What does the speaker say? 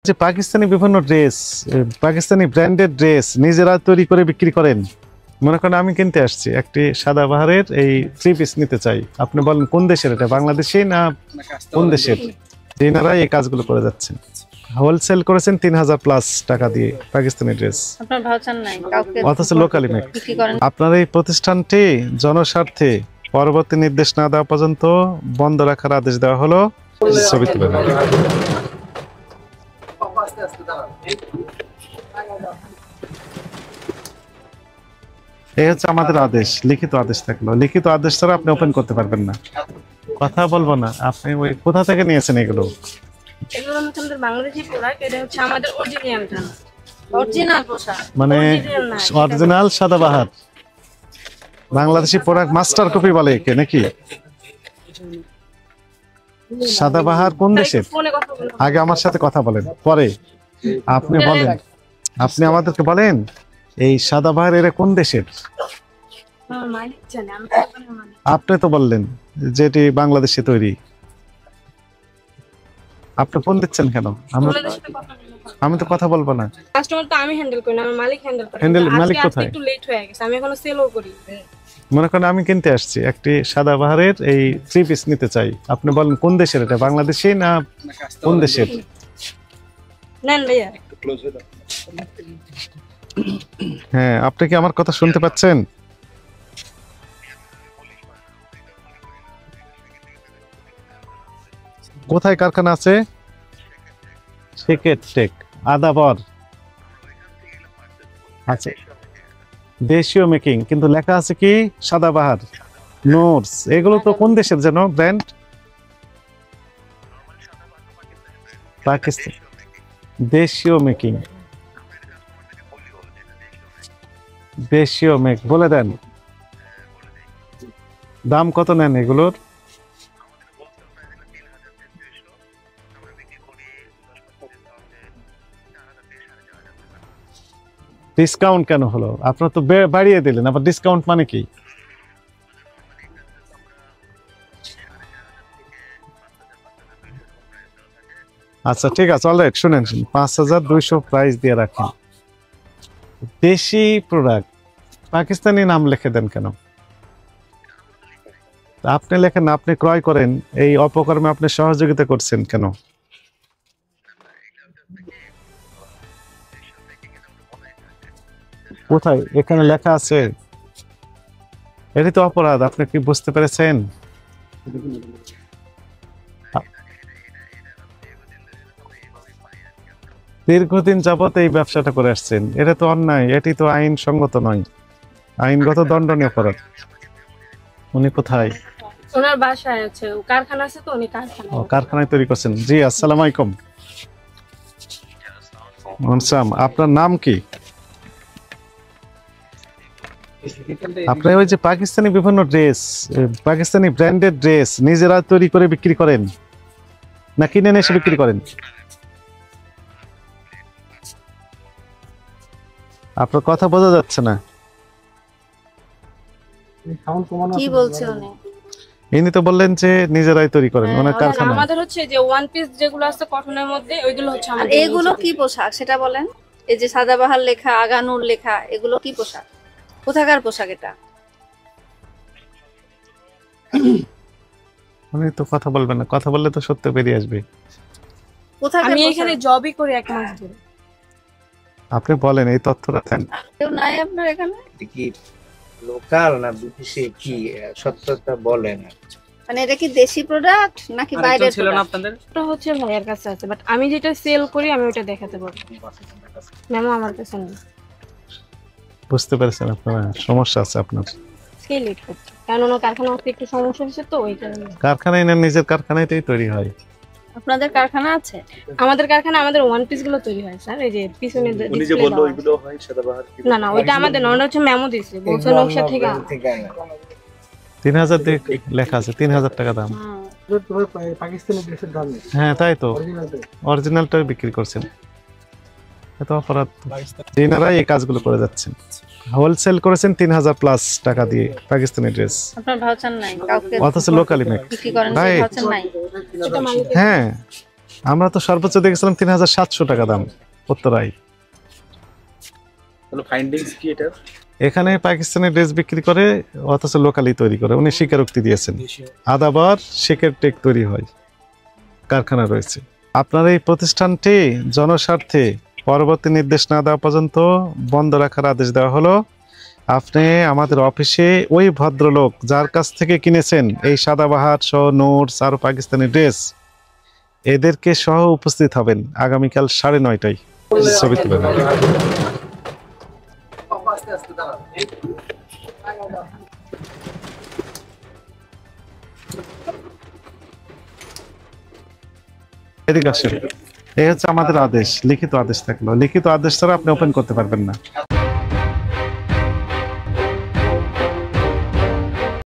যে পাকিস্তানি বিভিন্ন dress, Pakistani branded dress নিজেরা তৈরি করে বিক্রি করেন। মনে করেন আমি কিনতে আসছি একটি সাদাবাহারের এই 3 পিস নিতে চাই, আপনি বলেন কোন দেশের, এটা বাংলাদেশি না কোন দেশের? এনারা এই কাজগুলো করে যাচ্ছেন, হোলসেল করেছেন 3000+ টাকা দিয়ে পাকিস্তানি ড্রেস, আপনার ভাউচার নাই কাউকে, অথচ লোকালি মেক। বিক্রি করেন। আপনার এই প্রতিষ্ঠানটি জনস্বার্থে পরবর্তী নির্দেশ না দেওয়া পর্যন্ত বন্ধ রাখার আদেশ দেওয়া হলো। ছবি তুলে নেন। এই হচ্ছে আমাদের আদেশ, লিখিত আদেশ থাকলো। লিখিত আদেশ ছাড়া আপনি ওপেন করতে পারবেন না, কথা বলবো না। আপনি ওই কোথা থেকে নিয়েছেন এগুলো? এগুলো আমাদের বাংলাদেশি প্রোডাক্ট, এটা হচ্ছে আমাদের অরিজিনাল পোশাক, মানে অরিজিনাল সাদাবাহার বাংলাদেশি প্রোডাক্ট, মাস্টার কপি বলে একে নাকি? সাদাবাহার কোন দেশের? আগে আমার সাথে কথা বলেন, পরে আপনি বলেন, আপনি আমাদেরকে বলেন এই সাদাবাহার এরা কোন দেশের? আপনি তো বললেন যে এটি বাংলাদেশে তৈরি, আপনি ফোন দিচ্ছেন কেন? আমি তো কথা বলবো না। কাস্টমার তো আমি হ্যান্ডেল করি না, আমার মালিক হ্যান্ডেল করে। মালিক কোথায়? একটু লেট হয়ে গেছে, আমি এখনো সেলও করি। মনে করেন আমি কিনতে আসছি একটি সাদাবাহারের এই 3 পিস নিতে চাই, আপনি বলেন কোন দেশের, এটা বাংলাদেশি না কোন দেশের? নেন ভাইয়া। হ্যাঁ, আপনি কি আমার কথা শুনতে পাচ্ছেন? কোথায় কারখানা আছে? শেকেট টেক আদাবর আছে, দেশীয় মেকিং, কিন্তু লেখা আছে কি সাদাবাহার নোটস। এগুলো তো কোন দেশের যেন ব্র্যান্ড? পাকিস্তান। দেশীয় মেকিং, দেশীয় মেক বলে দেন। দাম কত নেন এগুলোর? ডিসকাউন্ট কেন হলো? আপনারা তো বাড়িয়ে দিলেন, আবার ডিসকাউন্ট মানে কি? আচ্ছা ঠিক আছে, অলরাইট, শুনেন, 5200 প্রাইস দিয়ে রাখেন। দেশি প্রোডাক্ট পাকিস্তানি নাম লিখে দেন কেন? আপনি লেখেন, আপনি ক্রয় করেন, এই অপকর্মে আপনি সহযোগিতা করছেন কেন? কোথায়? এখানে লেখা আছে, এটি তো অপরাধ, আপনি কি বুঝতে পেরেছেন? দীর্ঘদিন যাবত এই ব্যবসাটা করে আসছেন, এটা তো অন্যায়, এটি তো আইনসঙ্গত নয়, আইনগত দণ্ডনীয় অপরাধ। উনি কোথায়? ওনার বাসায় আছে, কারখানা আছে তো, উনি কারখানায় তৈরি করছেন। জি, আসসালামু আলাইকুম। আপনার নাম কি? আপনি ওই যে পাকিস্তানি বিভিন্ন ড্রেস, পাকিস্তানি ব্র্যান্ডেড ড্রেস নিজেরা তৈরি করে বিক্রি করেন না কিনে এসে বিক্রি করেন? আপনার কথা বোঝা যাচ্ছে না। কি বলছে উনি? ইনি তো বললেন যে নিজেরাই তৈরি করেন, ওনার কারখানা। আমাদের হচ্ছে যে ওয়ান পিস যেগুলো আছে কটনের মধ্যে, ওইগুলো হচ্ছে আমাদের। এগুলো কি পোশাক সেটা বলেন? এই যে সাদাবাহার লেখা, আগানুর লেখা, এগুলো কি পোশাক? কোথাকার পোশাক এটা? উনি তো কথা বলবেন না, কথা বললে তো সত্য বেরিয়ে আসবে। কোথাকার? আমি এখানে জবই করি 1 মাস ধরে। আপনি বলেন, এই তথ্যটা দেন। কেউ নাই আপনার এখানে? কি লোকাল না বিদেশি, কি সত্যতা বলেন? মানে এটা কি দেশি প্রোডাক্ট নাকি বাইরের? ছিল না আপনাদের? এটা হচ্ছে ভাইয়ের কাছে আছে, বাট আমি যেটা সেল করি আমি ওটা দেখাতে পারবো। মেমো আমার কাছে নেই। বুঝতে পেরেছেন, আপনার সমস্যা আছে আপনার। সেল ইট করতে, কারণ ওনার কারখানা একটু সমস্যা হচ্ছে তো, ওই কারণে। কারখানায় না, নিজের কারখানাতেই তৈরি হয়। আপনাদের কারখানা আছে? আমাদের কারখানা আমাদের ওয়ান পিস গুলো তৈরি হয় স্যার, এই যে পিছনে উনি যে বললো ওইগুলো হয় সাদাবাহার। না না, ওইটা আমাদের না, ওটা হচ্ছে মেমো দিছে, বলছে নকশা থেকে। 3000 দিয়ে লেখা আছে, 3000 টাকা দাম। পাকিস্তানি ড্রেসের দাম। হ্যাঁ তাই তো, অরিজিনালটাই বিক্রি করছেন, এত অপরাধ। এনারা এই কাজগুলো করে যাচ্ছেন, হোলসেল করেছেন 3000+ টাকা দিয়ে পাকিস্তানি ড্রেস, আপনার ভাউচার নাই কাউকে, অথচ লোকালি মেক। বিক্রি করেন, ভাউচার নাই। হ্যাঁ, আমরা তো সর্বোচ্চ দেখেছিলাম 3700 টাকা দাম উত্তরায়। ফাইন্ডিংস কি এটা? এখানে পাকিস্তানি ড্রেস বিক্রি করে অথচ লোকালি তৈরি করে, উনি স্বীকারোক্তি দিয়েছেন। আদাবার শেকের টেক তৈরি হয়, কারখানা রয়েছে। আপনার এই প্রতিষ্ঠানটি জনস্বার্থে পরবর্তী নির্দেশ না দেওয়া পর্যন্ত বন্ধ রাখার আদেশ দেওয়া হলো। আপনি আমাদের অফিসে ওই ভদ্রলোক যার কাছ থেকে কিনেছেন এই সাদাবাহার সহ নোটস আর পাকিস্তানি ড্রেস, এদেরকে সহ উপস্থিত হবেন আগামীকাল 9:30টায় ছবি তুলবেন। এদিকে আসেন। এই হচ্ছে আমাদের আদেশ, লিখিত আদেশ থাকলো। লিখিত আদেশ ছাড়া আপনি ওপেন করতে পারবেন না।